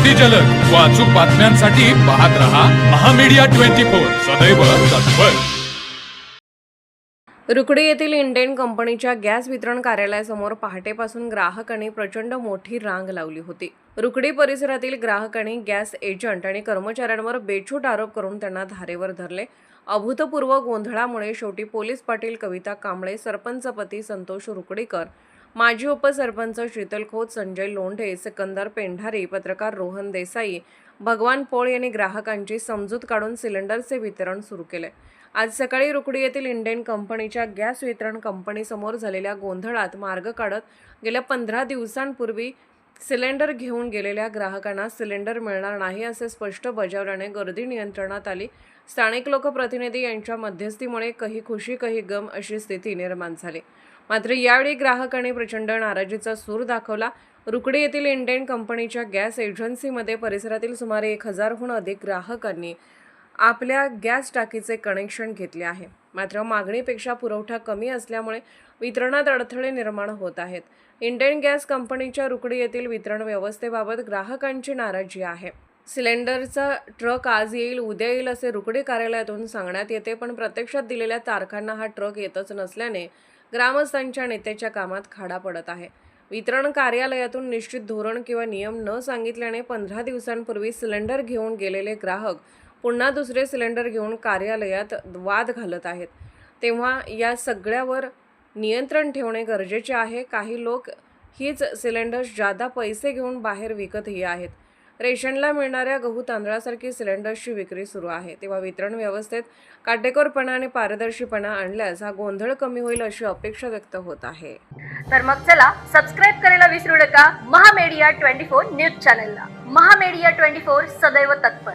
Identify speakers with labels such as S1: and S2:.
S1: अगदी जलद व अचूक बातम्यांसाठी पाहत रहा महामीडिया 24 सदैव तत्पर।
S2: रुकडी येथील इंडेन कंपनीच्या गॅस वितरण कार्यालयासमोर पहाटेपासून ग्राहकांनी प्रचंड मोठी रांग लावली होती। रुकडी परिसरातील ग्राहकांनी गॅस एजंट आणि कर्मचाऱ्यांवर बेछूट आरोप करून त्यांना धारेवर धरले। अभूतपूर्व गोंधळामुळे शेवटी पोलीस पाटील कविता कांबळे, सरपंच पती संतोष रुकडीकर, माजी उपसरपंच शीतल खोत, संजय लोंढे, सिकंदर पेंढारी, पत्रकार रोहन देसाई, भगवान पोळ यांनी ग्राहकांची समजूत काढून सिलेंडरचे वितरण सुरू केले। आज सकाळी रुकडी येथील इंडेन कंपनीच्या गॅस वितरण कंपनीसमोर झालेल्या गोंधळात मार्ग काढत गेल्या 15 दिवसांपूर्वी सिलेंडर घेऊन गेलेल्या ग्राहकांना सिलेंडर मिळणार नाही असे स्पष्ट बजावल्याने गर्दी नियंत्रणात आली। स्थानिक लोकप्रतिनिधी यांच्या मध्यस्थीमुळे काही खुशी काही गम अशी स्थिती निर्माण झाली। मात्र यावेळी ग्राहकांनी प्रचंड नाराजीचा सूर दाखवला। रुकडी येथील इंडेन कंपनीच्या गॅस एजन्सीमध्ये परिसरातील सुमारे 1000हून अधिक ग्राहकांनी आपल्या गॅस टाकीचे कनेक्शन घेतले आहे। मात्र मागणीपेक्षा पुरवठा कमी असल्यामुळे वितरणात अडथळे निर्माण होत आहेत। इंडेन गॅस कंपनीच्या रुकडी येथील वितरण व्यवस्थेबाबत ग्राहकांची नाराजी आहे। सिलेंडरचा ट्रक आज येईल, उद्या येईल असे रुकडी कार्यालयातून सांगण्यात येते, पण प्रत्यक्षात दिलेल्या तारखांना हा ट्रक येतच नसल्याने ग्रामस्थांच्या नेत्याच्या कामात खाडा पडत आहे। वितरण कार्यालयातून निश्चित धोरण किंवा नियम न सांगितल्याने 15 दिवसांपूर्वी सिलेंडर घेऊन गेलेले ग्राहक पुन्हा दुसरे सिलेंडर घेऊन कार्यालयात वाद घालत आहेत। तेव्हा या सगळ्यावर नियंत्रण ठेवणे गरजेचे आहे। काही लोक हीच सिलेंडर्स जादा पैसे घेऊन बाहेर विकतही आहेत। रेशनला मिळणाऱ्या गहू तांदळासारखी सिलेंडर्सची विक्री सुरू आहे। तेव्हा वितरण व्यवस्थेत काटेकोरपणा आणि पारदर्शीपणा आणल्यास हा गोंधळ कमी होईल अशी अपेक्षा व्यक्त होत आहे।
S3: तर मग चला सबस्क्राईब करायला विसरू नका महामीडिया 24 न्यूज चॅनलला। महामीडिया 24 सदैव तत्पर।